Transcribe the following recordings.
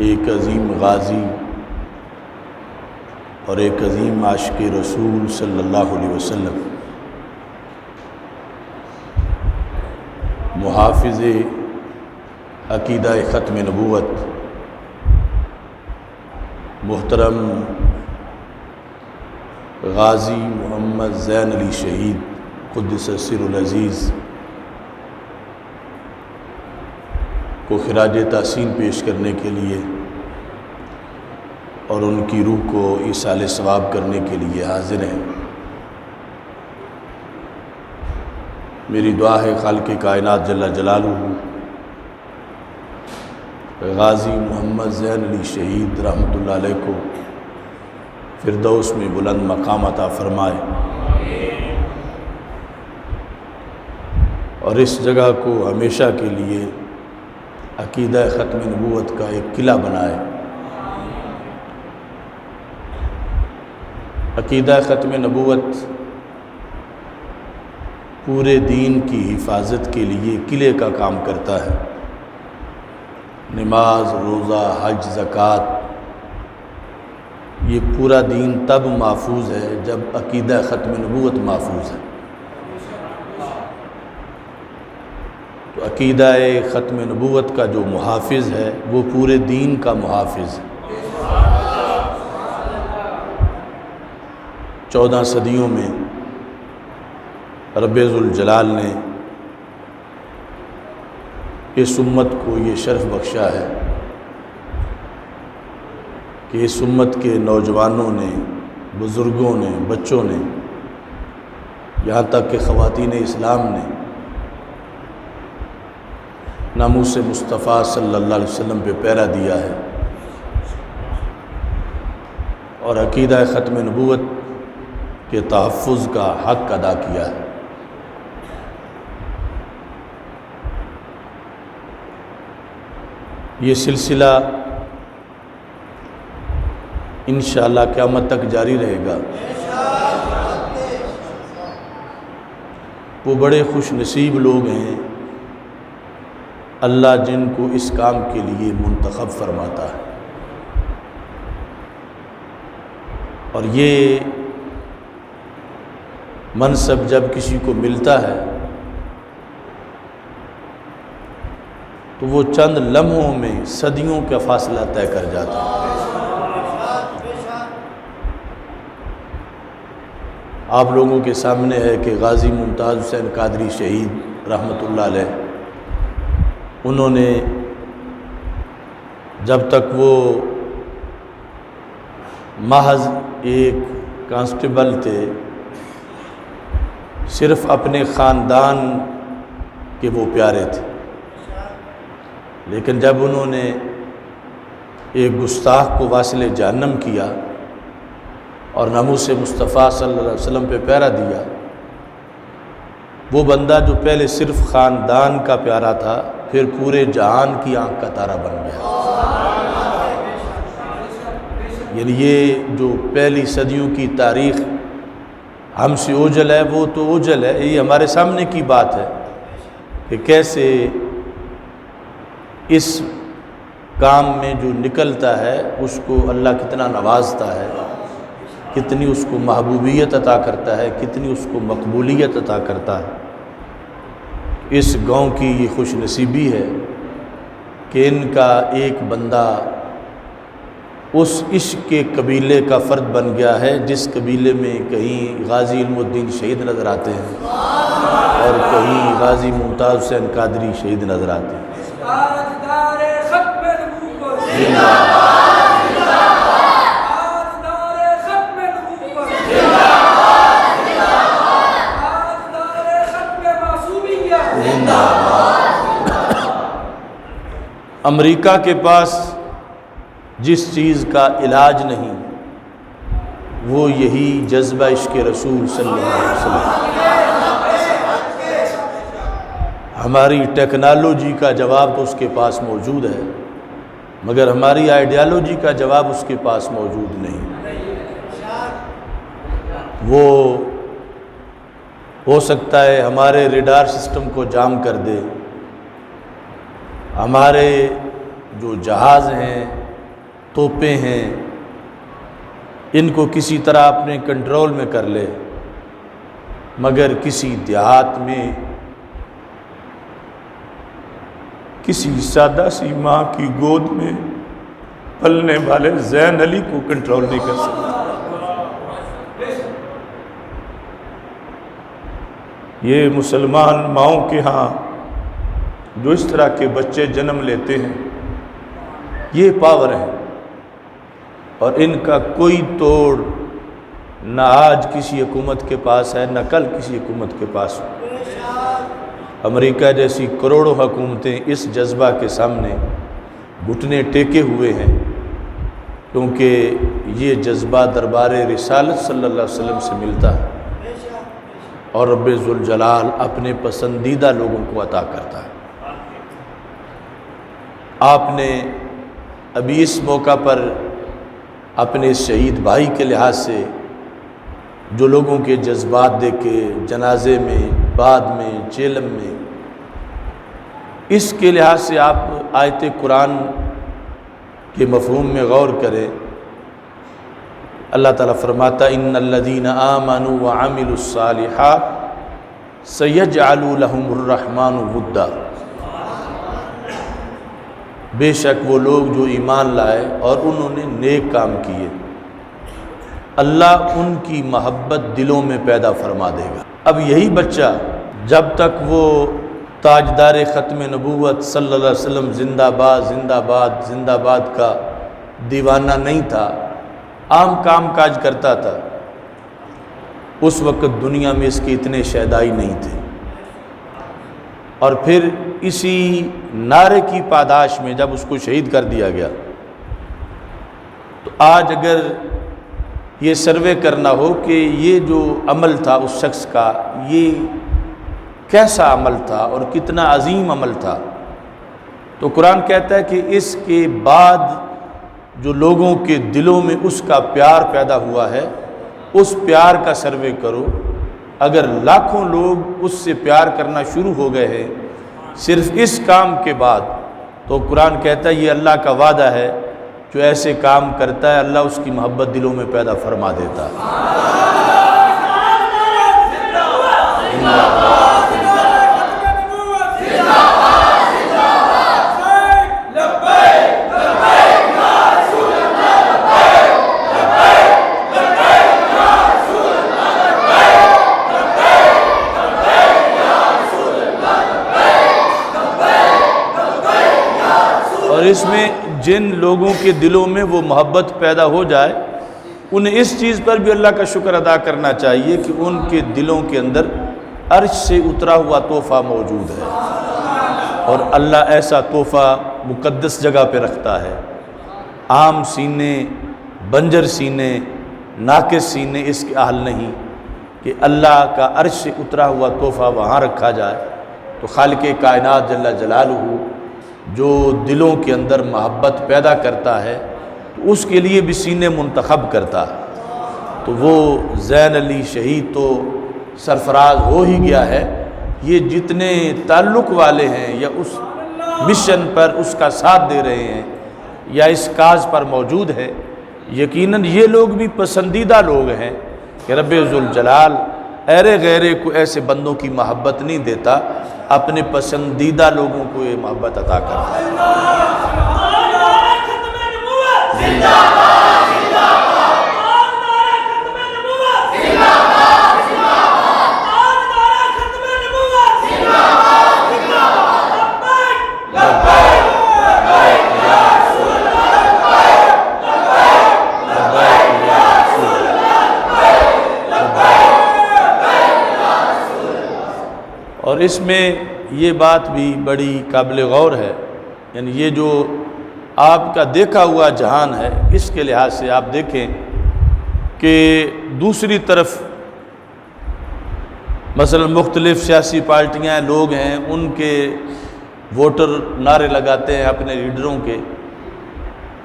ایک عظیم غازی اور ایک عظیم عاشق رسول صلی اللہ علیہ وسلم، محافظ عقیدہ ختم نبوت، محترم غازی محمد زین علی شہید قدس سر العزیز کو خراج تحسین پیش کرنے کے لیے اور ان کی روح کو ایصال ثواب کرنے کے لیے حاضر ہیں۔ میری دعا ہے خالق کائنات جل جلالہ غازی محمد زین علی شہید رحمۃ اللہ علیہ کو فردوس میں بلند مقام عطا فرمائے اور اس جگہ کو ہمیشہ کے لیے عقیدہ ختم نبوت کا ایک قلعہ بنائے۔ عقیدہ ختم نبوت پورے دین کی حفاظت کے لیے قلعے کا کام کرتا ہے۔ نماز، روزہ، حج، زکوٰۃ، یہ پورا دین تب محفوظ ہے جب عقیدہ ختم نبوت محفوظ ہے۔ تو عقیدہ ختم نبوت کا جو محافظ ہے وہ پورے دین کا محافظ ہے۔ 14 صدیوں میں رب ذوالجلال نے اس امت کو یہ شرف بخشا ہے کہ اس امت کے نوجوانوں نے، بزرگوں نے، بچوں نے، یہاں تک کہ خواتین اسلام نے ناموس مصطفیٰ صلی اللہ علیہ وسلم پہ پہرا دیا ہے اور عقیدہ ختم نبوت کے تحفظ کا حق ادا کیا ہے۔ یہ سلسلہ انشاءاللہ قیامت تک جاری رہے گا۔ وہ بڑے خوش نصیب لوگ ہیں اللہ جن کو اس کام کے لیے منتخب فرماتا ہے، اور یہ منصب جب کسی کو ملتا ہے تو وہ چند لمحوں میں صدیوں کا فاصلہ طے کر جاتا ہے۔ آپ لوگوں کے سامنے ہے کہ غازی ممتاز حسین قادری شہید رحمۃ اللہ علیہ، انہوں نے جب تک وہ محض ایک کانسٹیبل تھے، صرف اپنے خاندان کے وہ پیارے تھے، لیکن جب انہوں نے ایک گستاخ کو واصل جہنم کیا اور ناموس مصطفیٰ صلی اللہ علیہ وسلم پہ پہرا دیا، وہ بندہ جو پہلے صرف خاندان کا پیارا تھا پھر پورے جہان کی آنکھ کا تارا بن گیا۔ یعنی یہ جو پہلی صدیوں کی تاریخ ہم سے اوجھل ہے، وہ تو اوجھل ہے، یہ ہمارے سامنے کی بات ہے کہ کیسے اس کام میں جو نکلتا ہے اس کو اللہ کتنا نوازتا ہے، کتنی اس کو محبوبیت عطا کرتا ہے، کتنی اس کو مقبولیت عطا کرتا ہے۔ اس گاؤں کی یہ خوش نصیبی ہے کہ ان کا ایک بندہ اس عشق کے قبیلے کا فرد بن گیا ہے جس قبیلے میں کہیں غازی علم الدین شہید نظر آتے ہیں اور کہیں غازی ممتاز حسین قادری شہید نظر آتے ہیں۔ امریکہ کے پاس جس چیز کا علاج نہیں وہ یہی جذبہ عشق رسول صلی اللہ علیہ وسلم۔ ہماری ٹیکنالوجی کا جواب تو اس کے پاس موجود ہے، مگر ہماری آئیڈیالوجی کا جواب اس کے پاس موجود نہیں۔ وہ ہو سکتا ہے ہمارے ریڈار سسٹم کو جام کر دے، ہمارے جو جہاز ہیں توپیں ہیں، ان کو کسی طرح اپنے کنٹرول میں کر لے، مگر کسی دیہات میں کسی سادہ سی ماں کی گود میں پلنے والے زین علی کو کنٹرول نہیں کر سکتا۔ یہ مسلمان ماؤں کے ہاں جو اس طرح کے بچے جنم لیتے ہیں، یہ پاور ہے، اور ان کا کوئی توڑ نہ آج کسی حکومت کے پاس ہے، نہ کل کسی حکومت کے پاس ہے۔ امریکہ جیسی کروڑوں حکومتیں اس جذبہ کے سامنے گھٹنے ٹیکے ہوئے ہیں، کیونکہ یہ جذبہ دربار رسالت صلی اللہ علیہ وسلم سے ملتا ہے، اور رب ذوالجلال اپنے پسندیدہ لوگوں کو عطا کرتا ہے۔ آپ نے ابھی اس موقع پر اپنے شہید بھائی کے لحاظ سے جو لوگوں کے جذبات دیکھے، جنازے میں، بعد میں، چیلم میں، اس کے لحاظ سے آپ آیت قرآن کے مفہوم میں غور کریں۔ اللہ تعالیٰ فرماتا ان الذین آمنوا وعملوا الصالحات سیجعل لهم الرحمن ودا، بے شک وہ لوگ جو ایمان لائے اور انہوں نے نیک کام کیے، اللہ ان کی محبت دلوں میں پیدا فرما دے گا۔ اب یہی بچہ جب تک وہ تاجدار ختم نبوت صلی اللہ علیہ وسلم زندہ باد زندہ باد زندہ باد کا دیوانہ نہیں تھا، عام کام کاج کرتا تھا، اس وقت دنیا میں اس کے اتنے شہدائی نہیں تھے، اور پھر اسی نعرے کی پاداش میں جب اس کو شہید کر دیا گیا، تو آج اگر یہ سروے کرنا ہو کہ یہ جو عمل تھا اس شخص کا، یہ کیسا عمل تھا اور کتنا عظیم عمل تھا، تو قرآن کہتا ہے کہ اس کے بعد جو لوگوں کے دلوں میں اس کا پیار پیدا ہوا ہے، اس پیار کا سروے کرو۔ اگر لاکھوں لوگ اس سے پیار کرنا شروع ہو گئے ہیں صرف اس کام کے بعد، تو قرآن کہتا ہے یہ اللہ کا وعدہ ہے، جو ایسے کام کرتا ہے اللہ اس کی محبت دلوں میں پیدا فرما دیتا ہے۔ اور اس میں جن لوگوں کے دلوں میں وہ محبت پیدا ہو جائے، انہیں اس چیز پر بھی اللہ کا شکر ادا کرنا چاہیے کہ ان کے دلوں کے اندر عرش سے اترا ہوا تحفہ موجود ہے، اور اللہ ایسا تحفہ مقدس جگہ پہ رکھتا ہے۔ عام سینے، بنجر سینے، ناقص سینے اس کے اہل نہیں کہ اللہ کا عرش سے اترا ہوا تحفہ وہاں رکھا جائے۔ تو خالق کائنات جل جلالہ جو دلوں کے اندر محبت پیدا کرتا ہے، تو اس کے لیے بھی سینے منتخب کرتا ہے۔ تو وہ زین علی شہید تو سرفراز ہو ہی گیا ہے، یہ جتنے تعلق والے ہیں یا اس مشن پر اس کا ساتھ دے رہے ہیں یا اس کاز پر موجود ہیں، یقیناً یہ لوگ بھی پسندیدہ لوگ ہیں کہ رب ذوالجلال ایرے غیرے کو ایسے بندوں کی محبت نہیں دیتا، اپنے پسندیدہ لوگوں کو یہ محبت عطا کرتا ہے۔ اور اس میں یہ بات بھی بڑی قابل غور ہے، یعنی یہ جو آپ کا دیکھا ہوا جہان ہے، اس کے لحاظ سے آپ دیکھیں کہ دوسری طرف مثلا مختلف سیاسی پارٹیاں لوگ ہیں، ان کے ووٹر نعرے لگاتے ہیں اپنے لیڈروں کے،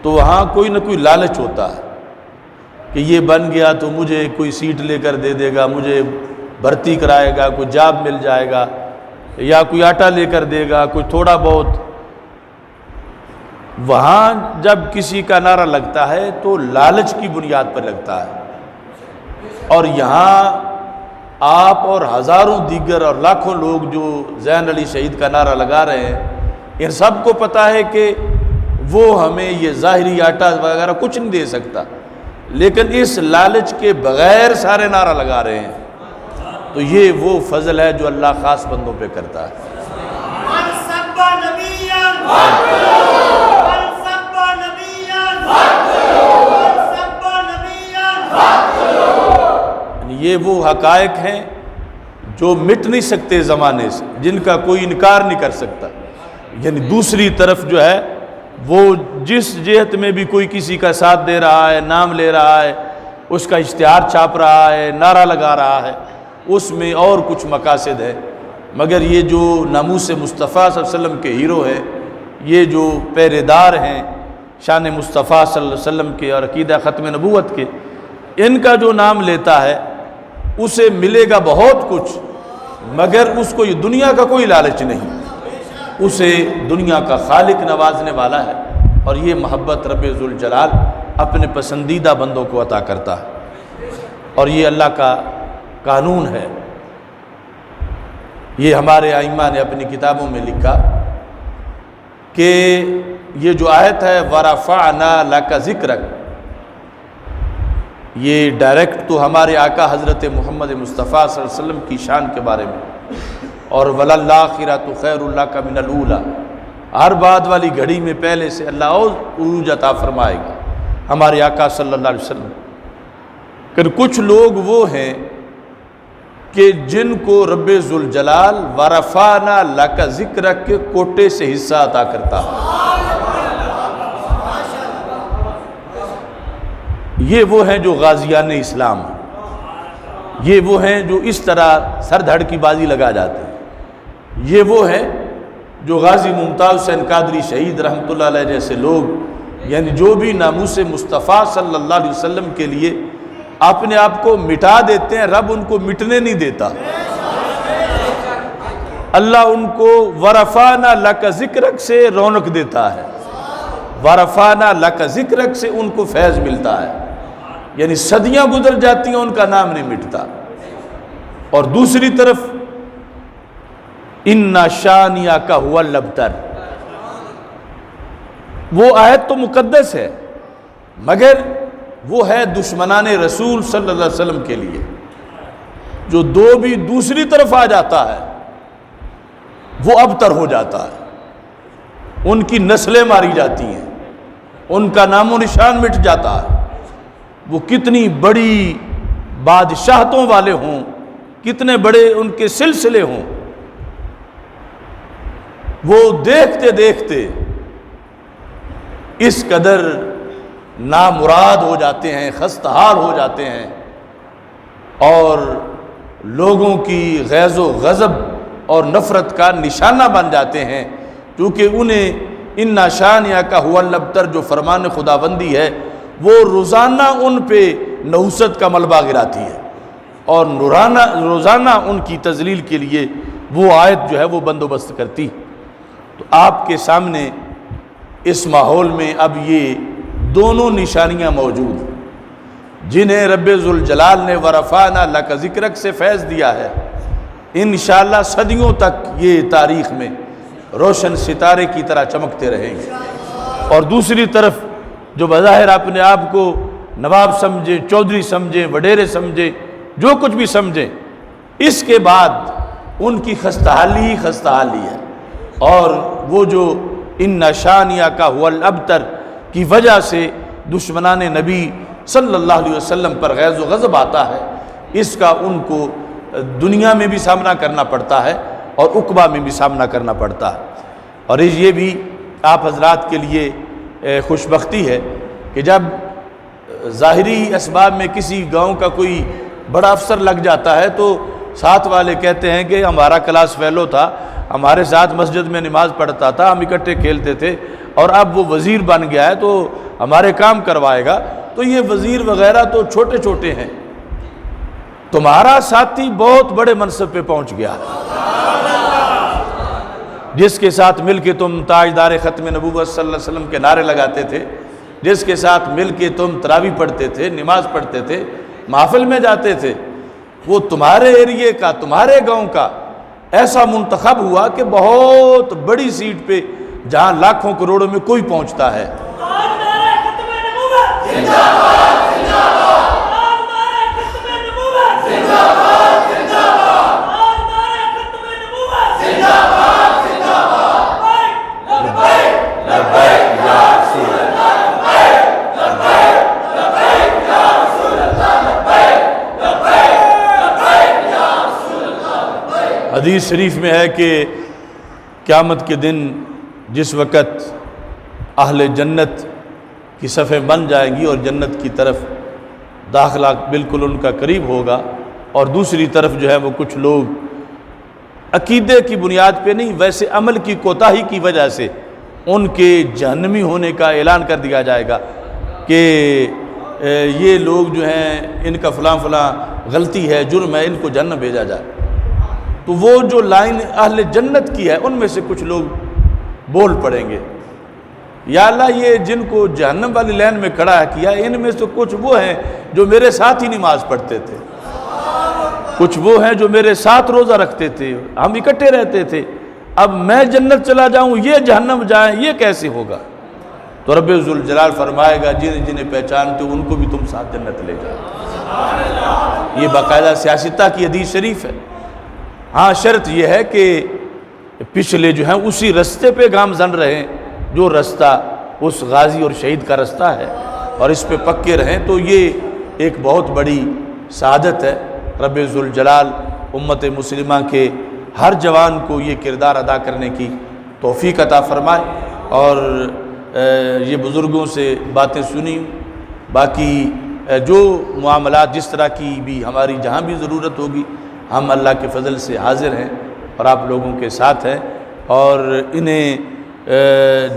تو وہاں کوئی نہ کوئی لالچ ہوتا ہے کہ یہ بن گیا تو مجھے کوئی سیٹ لے کر دے دے گا، مجھے بھرتی کرائے گا، کوئی جاب مل جائے گا، یا کوئی آٹا لے کر دے گا، کوئی تھوڑا بہت وہاں جب کسی کا نعرہ لگتا ہے تو لالچ کی بنیاد پر لگتا ہے، اور یہاں آپ اور ہزاروں دیگر اور لاکھوں لوگ جو زین علی شہید کا نعرہ لگا رہے ہیں، ان سب کو پتہ ہے کہ وہ ہمیں یہ ظاہری آٹا وغیرہ کچھ نہیں دے سکتا، لیکن اس لالچ کے بغیر سارے نعرہ لگا رہے ہیں۔ تو یہ وہ فضل ہے جو اللہ خاص بندوں پہ کرتا ہے۔ یہ وہ حقائق ہیں جو مٹ نہیں سکتے زمانے سے، جن کا کوئی انکار نہیں کر سکتا۔ یعنی دوسری طرف جو ہے وہ جس جہت میں بھی کوئی کسی کا ساتھ دے رہا ہے، نام لے رہا ہے، اس کا اشتہار چھاپ رہا ہے، نعرہ لگا رہا ہے، اس میں اور کچھ مقاصد ہے، مگر یہ جو ناموس مصطفیٰ صلی اللہ علیہ وسلم کے ہیرو ہیں، یہ جو پہرے دار ہیں شان مصطفیٰ صلی اللہ علیہ وسلم کے اور عقیدہ ختم نبوت کے، ان کا جو نام لیتا ہے اسے ملے گا بہت کچھ، مگر اس کو یہ دنیا کا کوئی لالچ نہیں، اسے دنیا کا خالق نوازنے والا ہے، اور یہ محبت رب ذوالجلال اپنے پسندیدہ بندوں کو عطا کرتا ہے، اور یہ اللہ کا قانون ہے۔ یہ ہمارے ائمہ نے اپنی کتابوں میں لکھا کہ یہ جو آیت ہے وَرَفَعْنَا لَكَ ذِكْرَكَ، یہ ڈائریکٹ تو ہمارے آقا حضرت محمد مصطفیٰ صلی اللہ علیہ وسلم کی شان کے بارے میں، اور وَلَلْآخِرَةُ خَيْرٌ لَكَ مِنَ الْأُولَىٰ، ہر بعد والی گھڑی میں پہلے سے اللہ اور عروج عطا فرمائے گا ہمارے آقا صلی اللہ علیہ وسلم۔ کہ کچھ لوگ وہ ہیں کہ جن کو رب ذوالجلال وَرَفَعْنَا لَكَ ذِكْرَكَ کے کوٹے سے حصہ عطا کرتا ہے۔ یہ وہ ہیں جو غازیان اسلام ہیں، یہ وہ ہیں جو اس طرح سر دھڑ کی بازی لگا جاتے ہیں، یہ وہ ہیں جو غازی ممتاز حسین قادری شہید رحمۃ اللہ علیہ جیسے لوگ، یعنی جو بھی ناموس مصطفیٰ صلی اللہ علیہ وسلم کے لیے اپنے آپ کو مٹا دیتے ہیں، رب ان کو مٹنے نہیں دیتا۔ اللہ ان کو وَرَفَعْنَا لَكَ ذِكْرَكَ سے رونق دیتا ہے، وَرَفَعْنَا لَكَ ذِكْرَكَ سے ان کو فیض ملتا ہے، یعنی صدیاں گزر جاتی ہیں ان کا نام نہیں مٹتا۔ اور دوسری طرف اِنَّ شَانِئَكَ هُوَ الْأَبْتَرُ، وہ آیت تو مقدس ہے مگر وہ ہے دشمنان رسول صلی اللہ علیہ وسلم کے لیے، جو دو بھی دوسری طرف آ جاتا ہے وہ ابتر ہو جاتا ہے، ان کی نسلیں ماری جاتی ہیں، ان کا نام و نشان مٹ جاتا ہے۔ وہ کتنی بڑی بادشاہتوں والے ہوں، کتنے بڑے ان کے سلسلے ہوں، وہ دیکھتے دیکھتے اس قدر نامراد ہو جاتے ہیں، خستحال ہو جاتے ہیں، اور لوگوں کی غیظ و غضب اور نفرت کا نشانہ بن جاتے ہیں، کیونکہ انہیں اِنَّ شَانِئَكَ هُوَ الْأَبْتَرُ جو فرمان خداوندی ہے وہ روزانہ ان پہ نحوست کا ملبہ گراتی ہے، اور روزانہ ان کی تذلیل کے لیے وہ آیت جو ہے وہ بندوبست کرتی۔ تو آپ کے سامنے اس ماحول میں اب یہ دونوں نشانیاں موجود ہیں، جنہیں رب ذوالجلال نے وَرَفَعْنَا لَكَ ذِكْرَكَ سے فیض دیا ہے، انشاءاللہ صدیوں تک یہ تاریخ میں روشن ستارے کی طرح چمکتے رہیں گے۔ اور دوسری طرف جو بظاہر اپنے آپ کو نواب سمجھیں، چودھری سمجھیں، وڈیرے سمجھیں، جو کچھ بھی سمجھیں، اس کے بعد ان کی خستحالی ہی خستحالی ہے، اور وہ جو اِنَّ شَانِئَكَ هُوَ الْأَبْتَرُ کی وجہ سے دشمنان نبی صلی اللہ علیہ وسلم پر غیظ و غضب آتا ہے، اس کا ان کو دنیا میں بھی سامنا کرنا پڑتا ہے اور عقبہ میں بھی سامنا کرنا پڑتا ہے۔ اور یہ بھی آپ حضرات کے لیے خوش بختی ہے کہ جب ظاہری اسباب میں کسی گاؤں کا کوئی بڑا افسر لگ جاتا ہے تو ساتھ والے کہتے ہیں کہ ہمارا کلاس فیلو تھا، ہمارے ساتھ مسجد میں نماز پڑھتا تھا، ہم اکٹھے کھیلتے تھے، اور اب وہ وزیر بن گیا ہے تو ہمارے کام کروائے گا۔ تو یہ وزیر وغیرہ تو چھوٹے چھوٹے ہیں، تمہارا ساتھی بہت بڑے منصب پہ پہنچ گیا ہے۔ جس کے ساتھ مل کے تم تاجدار ختم نبوت صلی اللہ علیہ وسلم کے نعرے لگاتے تھے، جس کے ساتھ مل کے تم تراویح پڑھتے تھے، نماز پڑھتے تھے، محفل میں جاتے تھے، وہ تمہارے ایریے کا، تمہارے گاؤں کا ایسا منتخب ہوا کہ بہت بڑی سیٹ پہ، جہاں لاکھوں کروڑوں میں کوئی پہنچتا ہے۔ حدیث شریف میں ہے کہ قیامت کے دن جس وقت اہل جنت کی صفیں بن جائیں گی اور جنت کی طرف داخلہ بالکل ان کا قریب ہوگا، اور دوسری طرف جو ہے وہ کچھ لوگ عقیدے کی بنیاد پہ نہیں، ویسے عمل کی کوتاہی کی وجہ سے ان کے جہنمی ہونے کا اعلان کر دیا جائے گا کہ یہ لوگ جو ہیں ان کا فلاں فلاں غلطی ہے، جرم ہے، ان کو جہنم بھیجا جائے۔ تو وہ جو لائن اہل جنت کی ہے ان میں سے کچھ لوگ بول پڑیں گے، یا اللہ یہ جن کو جہنم والی لائن میں کھڑا کیا، ان میں سے کچھ وہ ہیں جو میرے ساتھ ہی نماز پڑھتے تھے، کچھ وہ ہیں جو میرے ساتھ روزہ رکھتے تھے، ہم اکٹھے رہتے تھے، اب میں جنت چلا جاؤں یہ جہنم جائیں، یہ کیسے ہوگا؟ تو رب ذوالجلال فرمائے گا جنہیں جنہیں پہچانتے ہو ان کو بھی تم ساتھ جنت لے جاؤ۔ یہ باقاعدہ سیاستہ کی حدیث شریف ہے۔ ہاں شرط یہ ہے کہ پچھلے جو ہیں اسی رستے پہ گامزن رہیں جو رستہ اس غازی اور شہید کا رستہ ہے، اور اس پہ پکے رہیں، تو یہ ایک بہت بڑی سعادت ہے۔ رب ذوالجلال امت مسلمہ کے ہر جوان کو یہ کردار ادا کرنے کی توفیق عطا فرمائے، اور یہ بزرگوں سے باتیں سنی، باقی جو معاملات جس طرح کی بھی ہماری جہاں بھی ضرورت ہوگی ہم اللہ کے فضل سے حاضر ہیں اور آپ لوگوں کے ساتھ ہیں، اور انہیں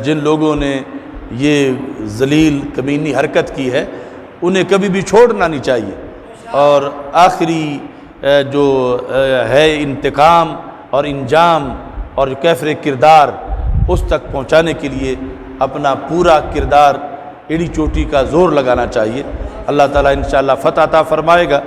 جن لوگوں نے یہ ذلیل کمینی حرکت کی ہے انہیں کبھی بھی چھوڑنا نہیں چاہیے، اور آخری جو ہے انتقام اور انجام اور کیفر کردار اس تک پہنچانے کے لیے اپنا پورا کردار ایڑی چوٹی کا زور لگانا چاہیے۔ اللہ تعالیٰ انشاءاللہ فتح عطا فرمائے گا۔